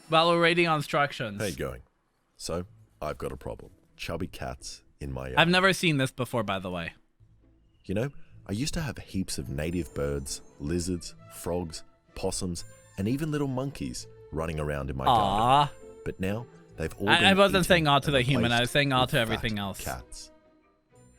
while we're reading instructions. How you going? So, I've got a problem. Chubby cats in my yard. I've never seen this before, by the way. You know, I used to have heaps of native birds, lizards, frogs, possums, and even little monkeys running around in my garden. But now, they've all been I wasn't saying eaten all to and the human, I was replaced saying all with to everything fat else. Cats.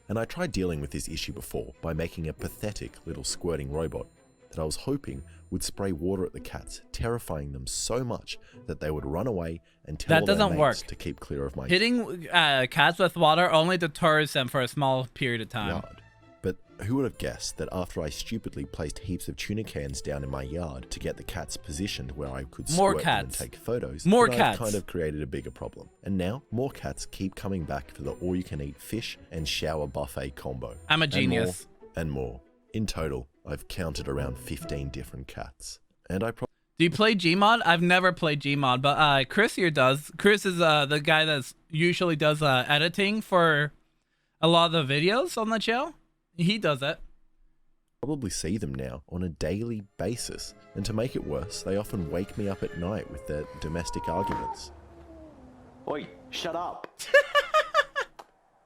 And I tried dealing with this issue before by making a pathetic little squirting robot that I was hoping would spray water at the cats, terrifying them so much that they would run away and tell their mates to keep clear of my Hitting cats with water only deters them for a small period of time. yard. But who would have guessed that after I stupidly placed heaps of tuna cans down in my yard to get the cats positioned where I could squirt them and take photos, I've kind of created a bigger problem. And now, more cats keep coming back for the all-you-can-eat fish and shower buffet combo. I'm a genius. And more. In total, I've counted around 15 different cats. And I Do you play Gmod? I've never played Gmod, but Chris here does. Chris is the guy that usually does editing for a lot of the videos on the channel. He does it. probably see them now on a daily basis. And to make it worse, they often wake me up at night with their domestic arguments. Oi, shut up.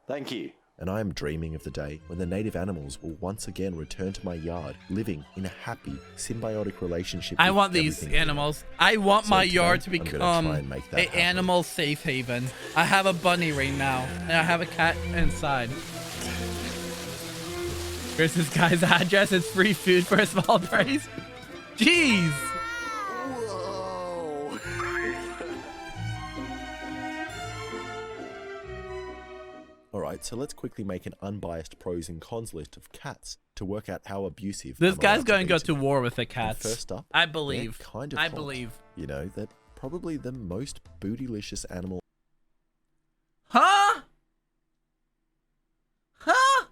Thank you. And I am dreaming of the day when the native animals will once again return to my yard, living in a happy, symbiotic relationship. I want these animals. I want my yard to become an animal safe haven. I have a bunny right now, and I have a cat inside. Here's this guy's address. It's free food for a small price. Jeez. Alright, so let's quickly make an unbiased pros and cons list of cats to work out how abusive this guy's going to go to war with the cats. And first up, I believe. Kind of I hot. believe. You know, they're probably the most bootylicious animal. Huh? Huh?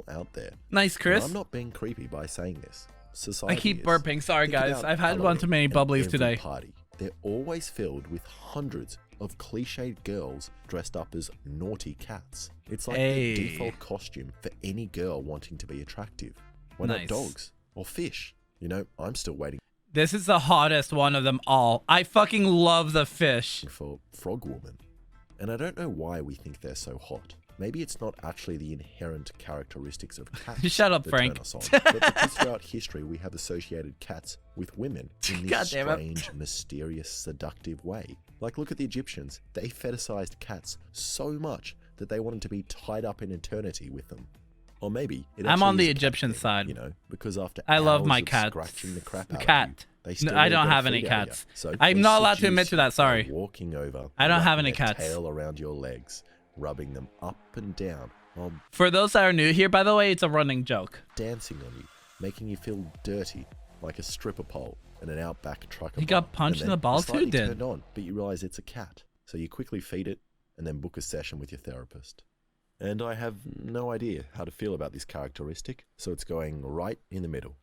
Out there. Nice, Chris. Now, I'm not being creepy by saying this. Society I keep is. burping. Sorry, Think guys. about I've had one Halloween too many and bubblies every today. Party. They're always filled with hundreds of cliched girls dressed up as naughty cats. It's like the default costume for any girl wanting to be attractive. Why not dogs or fish? You know, I'm still waiting. This is the hottest one of them all. I fucking love the fish. For Frog Woman. And I don't know why we think they're so hot. Maybe it's not actually the inherent characteristics of cats. Shut up, that Frank. Turn us on, but because throughout history we have associated cats with women in this strange, mysterious, seductive way. Like, look at the Egyptians. They fetishized cats so much that they wanted to be tied up in eternity with them. Or maybe I'm on the Egyptian side. You know, because after I love hours my of cat. scratching the crap out Cat. of you, they still I don't need to have get a any feed out of cats. you. So I'm they not allowed to seduce admit to you that. Sorry. by walking over. I don't have any wrapping their cats. Tail around your legs, rubbing them up and down. While For those that are new here, by the way, it's a running joke. dancing on you, making you feel dirty like a stripper pole in an outback trucker. He got punched in the balls? Who did? Turned on, but you realize it's a cat, so you quickly feed it and then book a session with your therapist. And I have no idea how to feel about this characteristic, so it's going right in the middle.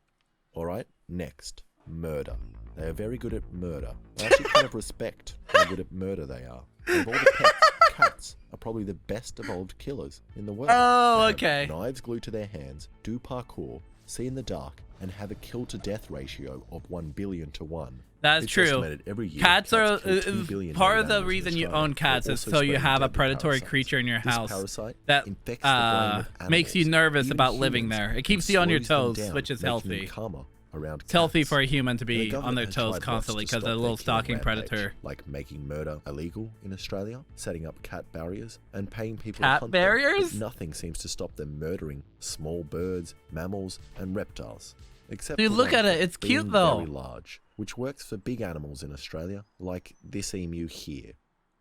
All right, next, murder. They are very good at murder. I actually kind of respect how good at murder they are. Of all the pets, cats are probably the best evolved killers in the world. Oh, They have okay. Knives glued to their hands, do parkour, see in the dark, and have a kill-to-death ratio of 1 billion to 1. That's It's true. estimated every year Cats are kill 2 billion part of native the animals in reason you Australia. own cats They're is also so you spreading have a deadly predatory parasites. creature in your This house parasite that infects the brain of makes you animals, nervous even about living humans, there. It and keeps you on your slows them toes, down, which is making them healthy. calmer around It's healthy cats. for a human to And the be on government their has toes tried lots constantly to because stop of a their little killing stalking rampage, predator. like making murder illegal in Australia, setting up cat barriers, and paying people Cat to hunt barriers? them. But nothing seems to stop them murdering small birds, mammals, and reptiles. Except Dude, for look one at it. It's being cute, though. Very large, which works for big animals in Australia, like this emu here.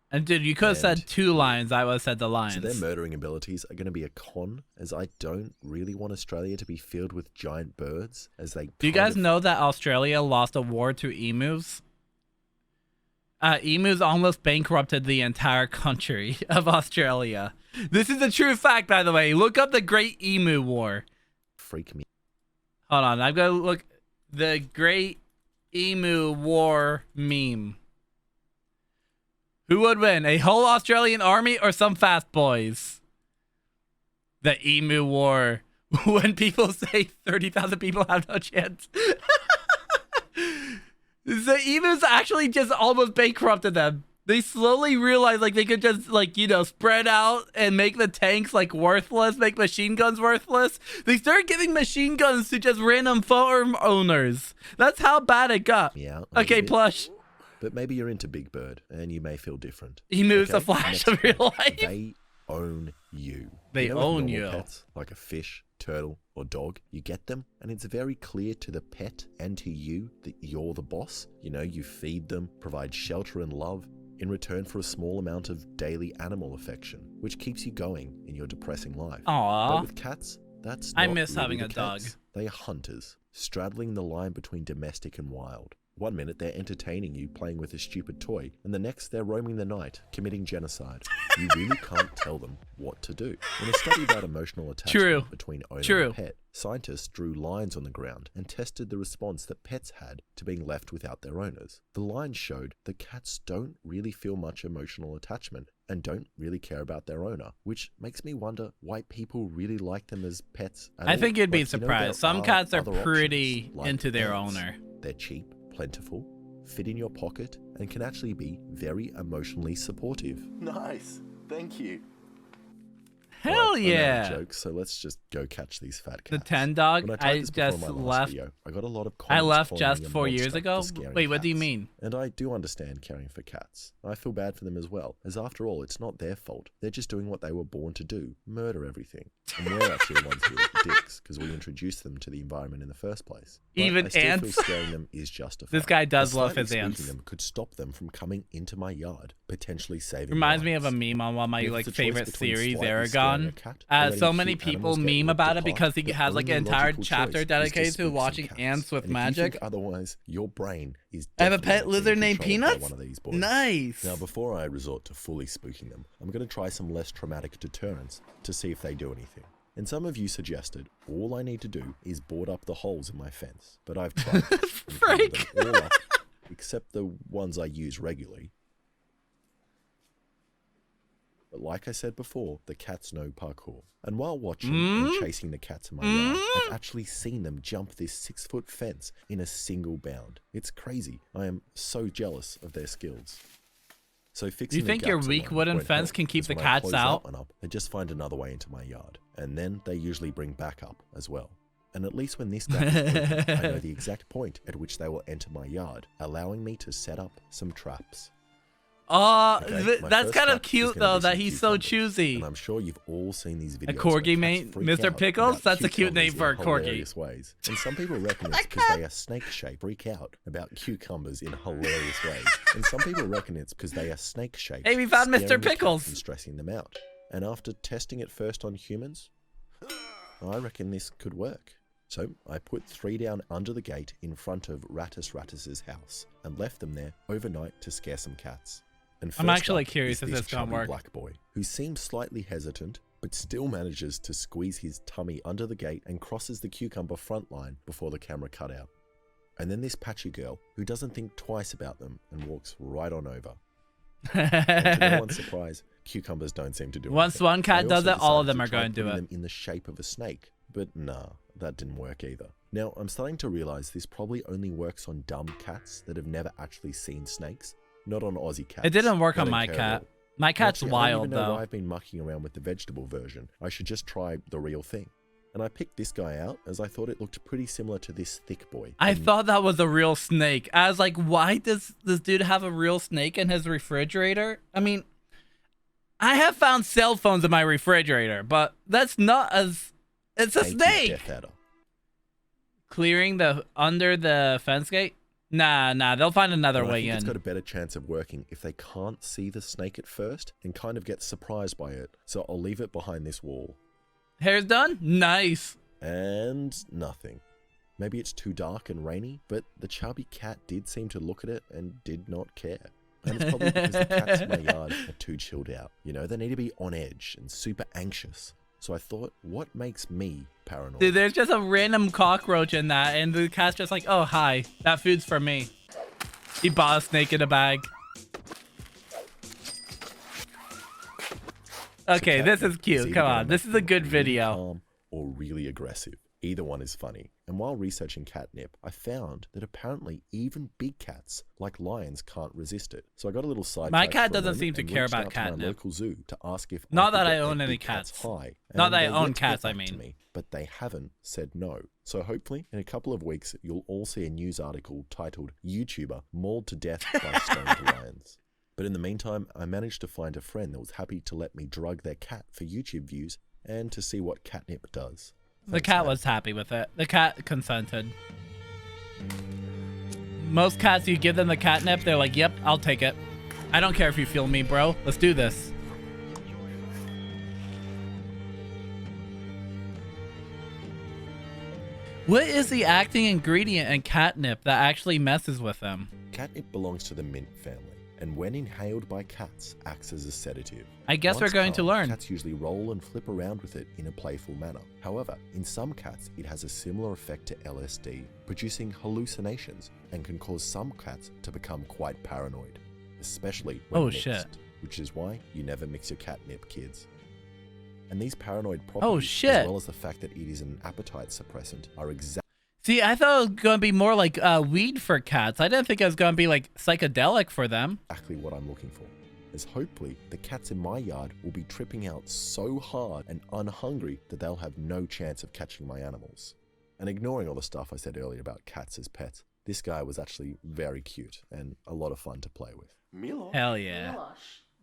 And dude, you could have said 2 lions. I would have said the lions. So their murdering abilities are going to be a con, as I don't really want Australia to be filled with giant birds, as they. Do you guys know that Australia lost a war to emus? Emus almost bankrupted the entire country of Australia. This is a true fact, by the way. Look up the Great Emu War. Freak me. Hold on, I've got to look. The Great Emu War meme. Who would win, a whole Australian army or some fast boys? The Emu War. When people say 30,000 people have no chance. The emus actually just almost bankrupted them. They slowly realized like they could just like, you know, spread out and make the tanks like worthless, make machine guns worthless. They started giving machine guns to just random farm owners. That's how bad it got. Yeah. Okay, plush. But maybe you're into Big Bird and you may feel different. Emus Okay, a flash next of real one. life. They own you. They You know, with own normal you. Pets, like a fish, turtle, or dog, you get them, and it's very clear to the pet and to you that you're the boss. You know, you feed them, provide shelter and love in return for a small amount of daily animal affection, which keeps you going in your depressing life. Aw. But with cats, that's I not miss really having the a dog. case. They are hunters, straddling the line between domestic and wild. One minute they're entertaining you playing with a stupid toy, and the next they're roaming the night, committing genocide. You really can't tell them what to do. In a study about emotional attachment between owner and pet, scientists drew lines on the ground and tested the response that pets had to being left without their owners. The lines showed that cats don't really feel much emotional attachment and don't really care about their owner, which makes me wonder why people really like them as pets at I all. think you'd be Like, you know, surprised. there Some cats are other pretty options, like into their ants. owner. They're cheap, plentiful, fit in your pocket, and can actually be very emotionally supportive. Nice. Thank you. Hell Right, yeah. Jokes, so let's just go catch these fat The cats. 10 dog, When I tried I this before just my last left. video, I got a lot of I comments left calling just me a 4 years monster ago. for scaring Wait, what do you cats. mean? And I do understand caring for cats. I feel bad for them as well, as after all, it's not their fault. They're just doing what they were born to do, murder everything. And we're actually the ones who are dicks, because we introduced them to the environment in the first place. But Even I still ants? feel scaring them is justified. This guy does As love slightly his ants. spooking them could stop them from coming into my yard, potentially saving Reminds me of a lives. meme on one of my If like it's a choice favorite between series, slightly scaring a Aragon. cat or letting So many cute people animals get meme ripped about it apart, because he the has like an only entire logical chapter choice is dedicated to spook some watching cats. ants with And if you magic. think otherwise, your brain is I have a definitely pet not lizard being named controlled by Peanuts? one of these boys. Nice. Now, before I resort to fully spooking them, I'm going to try some less traumatic deterrents to see if they do anything. And some of you suggested all I need to do is board up the holes in my fence, but I've tried and cleaned them all up, except the ones I use regularly. But like I said before, the cats know parkour. And while watching and chasing the cats in my yard, I've actually seen them jump this 6-foot fence in a single bound. It's crazy. I am so jealous of their skills. So fixing You think your weak wooden fence can keep the cats out? They just find another way into my yard, and then they usually bring backup as well. And at least when this gap is open, I know the exact point at which they will enter my yard, allowing me to set up some traps. Okay, my that's first kind of trap is cute gonna though be that some he's so cucumbers. choosy. And I'm sure you've all seen these videos. A corgi, where mate? cats freak Mr. out Pickles? about That's a cute name cucumbers for a in corgi. hilarious ways. And some people reckon it's because they are snake shaped, freak out about cucumbers in hilarious ways. And some people reckon it's because they are snake shaped. Hey, we found Mr. scaring the cat Pickles. and stressing them out. And after testing it first on humans, I reckon this could work. So I put 3 down under the gate in front of Rattus's house and left them there overnight to scare some cats. And I'm first actually up curious is if this this gonna chubby work. black boy, who seems slightly hesitant, but still manages to squeeze his tummy under the gate and crosses the cucumber front line before the camera cut out. And then this patchy girl, who doesn't think twice about them and walks right on over. And to no one's surprise, cucumbers don't seem to do Once anything. one cat I does also it, all of decided them to are try going to do putting it. them in the shape of a snake, but nah, that didn't work either. Now, I'm starting to realize this probably only works on dumb cats that have never actually seen snakes, not on Aussie cats. It didn't work that on don't my care at cat. all. My cat's Actually, I don't wild even know though. why I've been mucking around with the vegetable version. I should just try the real thing. And I picked this guy out as I thought it looked pretty similar to this thick boy. I And thought that was a real snake. I was like, why does this dude have a real snake in his refrigerator? I mean, I have found cell phones in my refrigerator, but that's not as... It's a thank you, snake! Death Adder. Clearing the under the fence gate? Nah, they'll find another And I way think it's in. got a better chance of working if they can't see the snake at first and kind of get surprised by it. So I'll leave it behind this wall. Hair's done? Nice. And nothing. Maybe it's too dark and rainy, but the chubby cat did seem to look at it and did not care. And it's probably because the cats in my yard are too chilled out. You know, they need to be on edge and super anxious. So I thought, what makes me paranoid? Dude, there's just a random cockroach in that, and the cat's just like, oh, hi. That food's for me. He bought a snake in a bag. Okay, cat this is is cute. either Come gonna on. This make is a them good really video. calm or really aggressive. Either one is funny. And while researching catnip, I found that apparently even big cats, like lions, can't resist it. So I got a little sidetracked. My cat for a doesn't moment seem to and care reached about out to my catnip. local zoo to ask if Not I could that I get their own any big cats cats. high. Not And that I they're own yet to get cats, I back to mean. me, but they haven't said no. So hopefully, in a couple of weeks, you'll all see a news article titled "YouTuber Mauled to Death by Stoned Lions." But in the meantime, I managed to find a friend that was happy to let me drug their cat for YouTube views and to see what catnip does. The Thanks, cat man. was happy with it. The cat consented. Most cats, you give them the catnip, they're like, yep, I'll take it. I don't care if you feel me, bro. Let's do this. What is the acting ingredient in catnip that actually messes with them? Catnip belongs to the mint family, and when inhaled by cats, acts as a sedative. I guess we're Once going to calm, learn. Cats usually roll and flip around with it in a playful manner. However, in some cats, it has a similar effect to LSD, producing hallucinations, and can cause some cats to become quite paranoid, especially when mixed, shit. which is why you never mix your catnip, kids. And these paranoid properties, shit. as well as the fact that it is an appetite suppressant, are exactly See, I thought it was going to be more like weed for cats. I didn't think it was going to be like psychedelic for them. what I'm looking for. As hopefully, the cats in my yard will be tripping out so hard and unhungry that they'll have no chance of catching my animals. And ignoring all the stuff I said earlier about cats as pets, this guy was actually very cute and a lot of fun to play with. Milo. Hell yeah.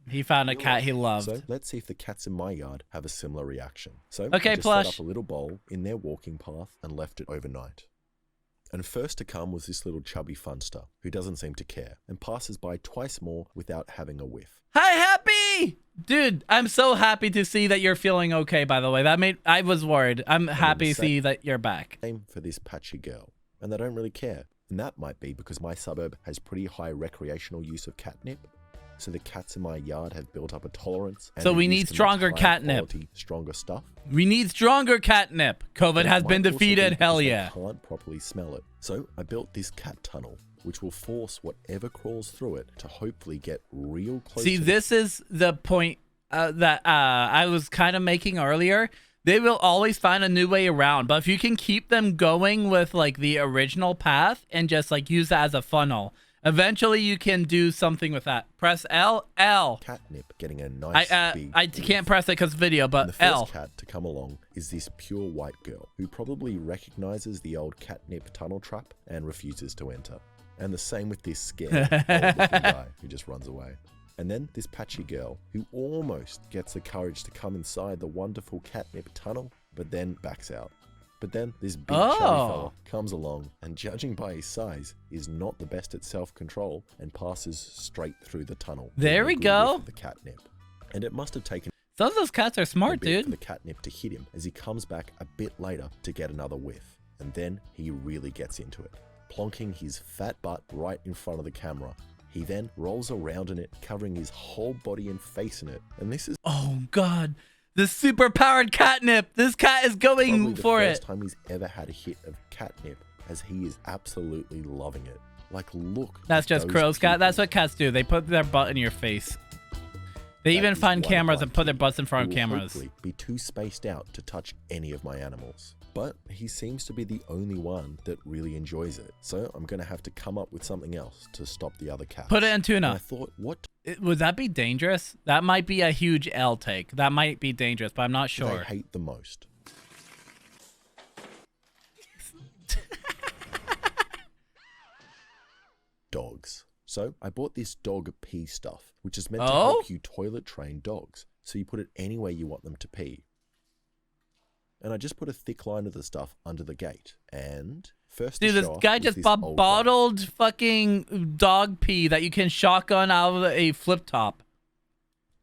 He found a cat he loved. So let's see if the cats in my yard have a similar reaction. So Okay, I just Plush. set up a little bowl in their walking path and left it overnight. And first to come was this little chubby funster who doesn't seem to care and passes by twice more without having a whiff. Hi, Happy! Dude, I'm so happy to see that you're feeling okay, by the way. I was worried. I'm happy to see that you're back. Same for this patchy girl, and they don't really care. And that might be because my suburb has pretty high recreational use of catnip, so the cats in my yard have built up a tolerance. And So we are need used to much stronger higher catnip. quality, stronger stuff. We need stronger catnip. COVID And it has been might also be defeated. because Hell they yeah. can't properly smell it. So I built this cat tunnel, which will force whatever crawls through it to hopefully get real close. See, to this is the point that I was kind of making earlier. They will always find a new way around, but if you can keep them going with like the original path and just like use that as a funnel, eventually you can do something with that. Press L. catnip getting a nice big I whiff. can't press it because video, And but the first L. cat to come along is this pure white girl who probably recognizes the old catnip tunnel trap and refuses to enter. And the same with this scared old-looking guy who just runs away. And then this patchy girl who almost gets the courage to come inside the wonderful catnip tunnel, but then backs out. But then this big chubby fella comes along and, judging by his size, is not the best at self-control and passes straight through the tunnel. There we getting a good whiff go. of the catnip. And it must have taken Some of those cats are a smart, bit for dude. the catnip to hit him as he comes back a bit later to get another whiff. And then he really gets into it, plonking his fat butt right in front of the camera. He then rolls around in it, covering his whole body and face in it. And this is Oh god, the super powered catnip. This cat is going probably the for first it. time he's ever had a hit of catnip, as he is absolutely loving it. Like, look. That's at just those crows, cat. That's pupils. what cats do. They put their butt in your face. They That even is find one cameras and butt put their kid butts in front who of will cameras. hopefully be too spaced out to touch any of my animals. But he seems to be the only one that really enjoys it. So I'm going to have to come up with something else to stop the other cats. Put it in And I tuna. thought, what Would that be dangerous? That might be a huge L take. That might be dangerous, but I'm not do they sure. hate the most? Dogs. So I bought this dog pee stuff, which is meant to Oh? help you toilet train dogs. So you put it anywhere you want them to pee. And I just put a thick line of the stuff under the gate. And first, Dude, to this show off guy was just this bought old guy. bottled fucking dog pee that you can shotgun out of a flip top.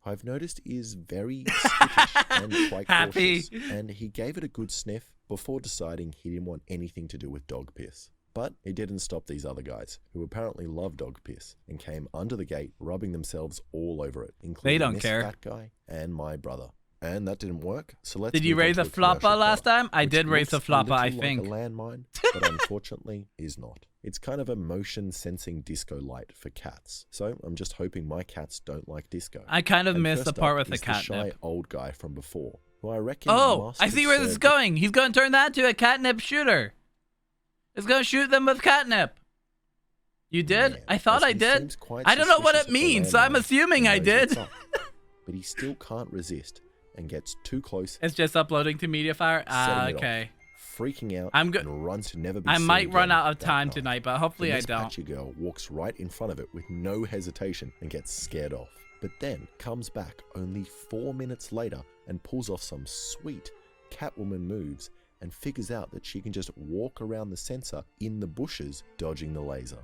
I've noticed is very skittish and quite Happy. cautious. And he gave it a good sniff before deciding he didn't want anything to do with dog piss. But it didn't stop these other guys, who apparently love dog piss, and came under the gate rubbing themselves all over it, including don't this care. fat guy and my brother. And that didn't work, so let's Did you move on raise to a commercial flopper last product, time? I which did raise a looks flopper, I little think. like a landmine, but unfortunately is not. It's kind of a motion sensing disco light for cats, so I'm just hoping my cats don't like disco. I kind of And missed the first part up with the is the shy catnip. old guy from before, Well, I reckon. Oh, I see where this is going. He's going to turn that into a catnip shooter. He's going to shoot them with catnip. You did? Yeah, I thought I did. I don't know what it means, so I'm assuming I did. But he still can't resist and gets too close. It's just uploading to Mediafire? Okay. Freaking out and runs to never be I seen might run again out of that time night. tonight, but hopefully I This don't. patchy girl walks right in front of it with no hesitation and gets scared off. But then comes back only 4 minutes later and pulls off some sweet Catwoman moves and figures out that she can just walk around the sensor in the bushes dodging the laser.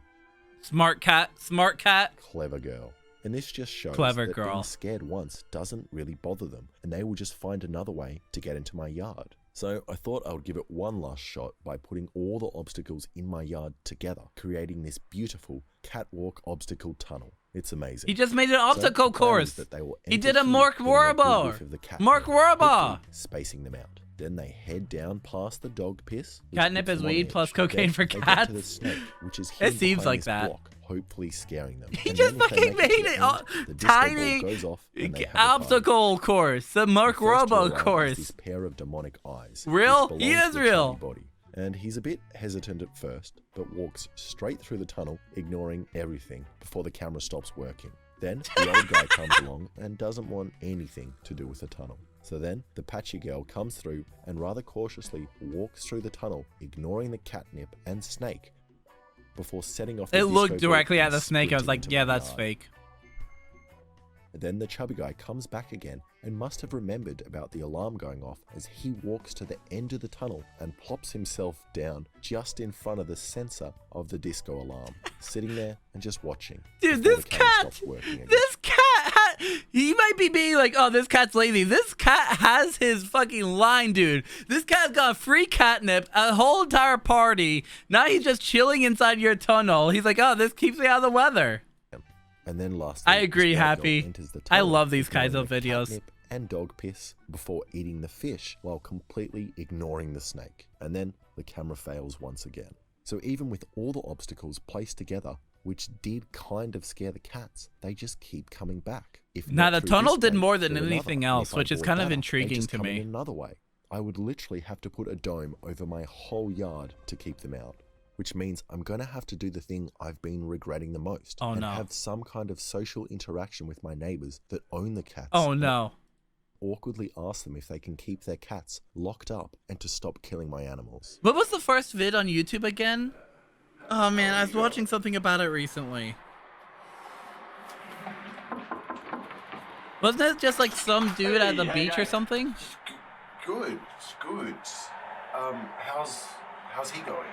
Smart cat, smart cat. Clever girl. And this just shows Clever that girl. being scared once doesn't really bother them, and they will just find another way to get into my yard. So I thought I would give it one last shot by putting all the obstacles in my yard together, creating this beautiful catwalk obstacle tunnel. It's amazing. He just made an obstacle course. He did a Mark Mark Warbo. Spacing them out. Then they head down past the dog piss. Catnip is weed plus cocaine for They get cats. to the snake, which is It hidden seems behind like this that. block, hopefully scaring them. He And just then if they fucking make made to it the end, the disco ball tiny goes off and they have a party. obstacle course. The Mark The first to Robo arrive is course. This pair of demonic eyes. Real? which He belong is to the real. chubby body. And he's a bit hesitant at first, but walks straight through the tunnel, ignoring everything before the camera stops working. Then the old guy comes along and doesn't want anything to do with the tunnel. So then the patchy girl comes through and rather cautiously walks through the tunnel, ignoring the catnip and snake, before setting off the It disco looked ball directly at and the snake. I was sprinting like, into yeah, my that's yard. fake. Then the chubby guy comes back again and must have remembered about the alarm going off as he walks to the end of the tunnel and plops himself down just in front of the sensor of the disco alarm, sitting there and just watching. Dude, before this the camera cat, stops working again. this cat, he might be being like, oh, this cat's lazy. This cat has his fucking line, dude. This cat's got free catnip, a whole entire party. Now he's just chilling inside your tunnel. He's like, oh, this keeps me out of the weather. And then lastly, I agree, this girl Happy. enters the I tunnel, love these kinds ignoring of the videos. catnip and dog piss before eating the fish while completely ignoring the snake. And then the camera fails once again. So even with all the obstacles placed together, which did kind of scare the cats, they just keep coming back. If Now, not the through tunnel this did way, more than through anything another. And else, if I which is bought kind of that up, they intriguing just to come in me. another way. I would literally have to put a dome over my whole yard to keep them out. Which means I'm going to have to do the thing I've been regretting the most. Oh, and no. have some kind of social interaction with my neighbors that own the cats. Oh, no. Awkwardly ask them if they can keep their cats locked up and to stop killing my animals. What was the first vid on YouTube again? Oh, man, I was watching something about it recently. Wasn't it just like some dude at the beach or something? Good, good. How's he going?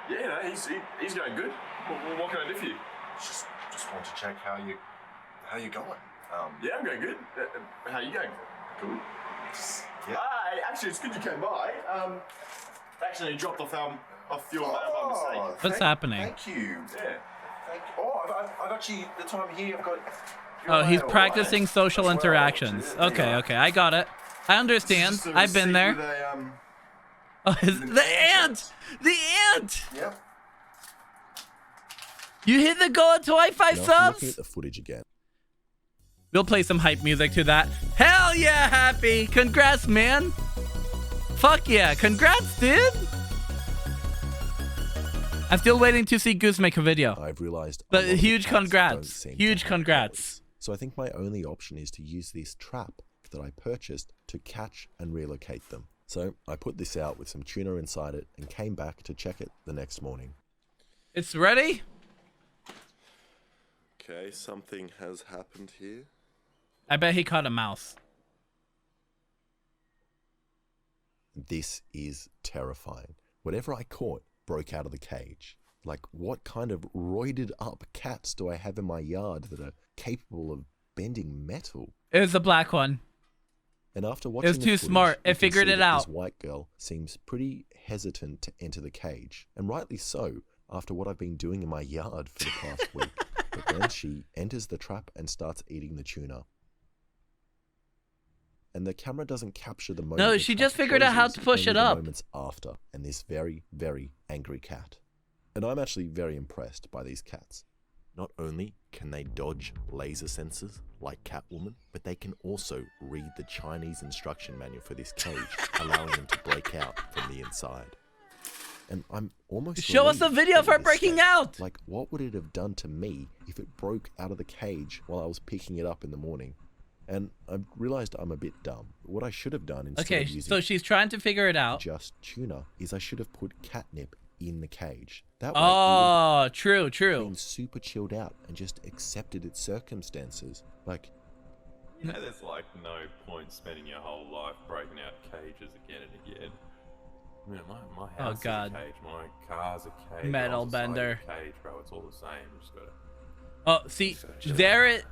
Yeah, no, he's going good. What can I do for you? Just want to check how you going. Yeah, I'm going good. How are you going? Good. Yeah. Actually, it's good you came by. Actually, dropped off your mail by mistake. What's happening? Thank you. Yeah. Thank you. Oh, I've actually the time here. I've got. your Oh, he's mail, practicing right, social as well. interactions. There you Okay, go. okay, I got it. I understand. Just a I've been receipt there. with a, Oh, the ant! The ant! Yep. You hit the goal at 25 Now, after looking at subs? the footage again, We'll play some hype music to that. Hell yeah, Happy! Congrats, man! Fuck yeah, congrats, dude! I'm still waiting to see Goose make a video. I've realized. But huge congrats. Huge congrats. So I think my only option is to use this trap that I purchased to catch and relocate them. So I put this out with some tuna inside it and came back to check it the next morning. It's ready? Okay, something has happened here. I bet he caught a mouse. This is terrifying. Whatever I caught broke out of the cage. Like, what kind of roided up cats do I have in my yard that are capable of bending metal? It was the black one. And after watching was the too footage, smart. It you can figured see it that out. This white girl seems pretty hesitant to enter the cage, and rightly so, after what I've been doing in my yard for the past week. But then she enters the trap and starts eating the tuna. And the camera doesn't capture the moment. No, the she trap just figured out how closes, to push only it the up. moments after, and this very, very angry cat. And I'm actually very impressed by these cats. Not only can they dodge laser sensors like Catwoman, but they can also read the Chinese instruction manual for this cage, allowing them to break out from the inside. And I'm almost Show us the relieved video that of her it breaking escaped. out. Like, what would it have done to me if it broke out of the cage while I was picking it up in the morning? And I realized I'm a bit dumb. What I should have done instead Okay, of using so she's trying to figure it out. just tuna is I should have put catnip in the cage. That way, it Oh, true, would have true. been super chilled out and just accepted its circumstances. Like, You know, there's like no point spending your whole life breaking out cages again and again. I mean, my house is God. a cage, my car's a cage, Metal rolls aside bender. a cage, bro. It's all the same. You just gotta. Oh, see, there it.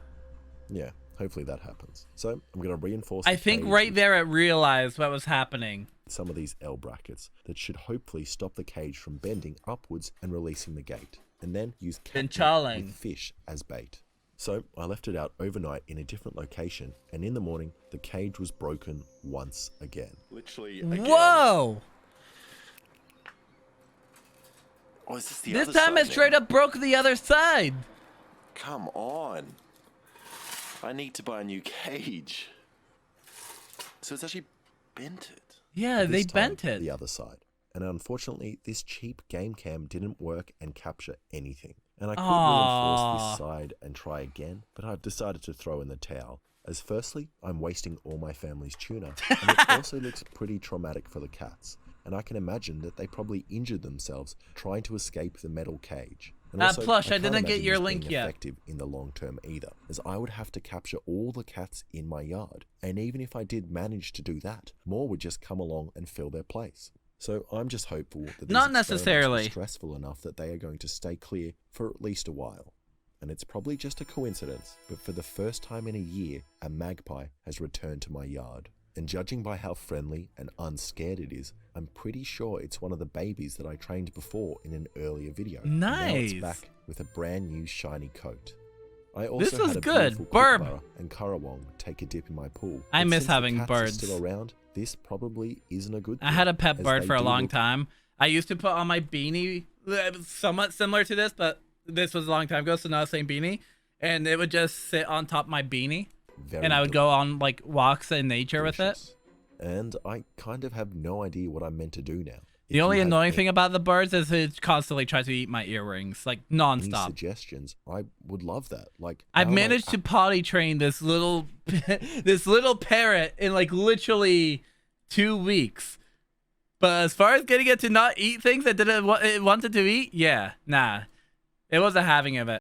yeah, hopefully that happens. So I'm going to reinforce I the think cage right with there it realized what was happening. some of these L brackets that should hopefully stop the cage from bending upwards and releasing the gate. And then use catnip Charling. with fish as bait. So I left it out overnight in a different location, and in the morning, the cage was broken once again. Literally again. Whoa! Oh, is this the This other time side it straight now? up broke the other side. Come on. I need to buy a new cage. So it's actually bent it. Yeah, they This time, bent it. the other side. And unfortunately, this cheap game cam didn't work and capture anything. And I could reinforce this side and try again, but I've decided to throw in the towel. As firstly, I'm wasting all my family's tuna, and it also looks pretty traumatic for the cats. And I can imagine that they probably injured themselves trying to escape the metal cage. And also, Plush, I can't didn't get imagine your this link being yet. effective in the long term either, as I would have to capture all the cats in my yard. And even if I did manage to do that, more would just come along and fill their place. So I'm just hopeful that these Not experiments necessarily. are stressful enough that they are going to stay clear for at least a while. And it's probably just a coincidence, but for the first time in a year, a magpie has returned to my yard. And judging by how friendly and unscared it is, I'm pretty sure it's one of the babies that I trained before in an earlier video. And now Nice. it's back with a brand new shiny coat. I also This is had a good. beautiful Burb. kookaburra and currawong take a dip in my pool. I But miss since the having cats are birds. still around, this probably isn't a good thing. I had a pet as bird they for a do long look time. I used to put on my beanie, somewhat similar to this, but this was a long time ago, so not the same beanie. And it would just sit on top of my beanie, very and I would go on like walks in nature with it. delicious. And I kind of have no idea what I'm meant to do now. The only annoying thing about the birds is it constantly tries to eat my earrings, like Any nonstop. suggestions? I would love that. Like, I've how am I- managed to potty train this little this little parrot in like literally 2 weeks. But as far as getting it to not eat things that it wanted to eat, yeah, nah. It wasn't having of it.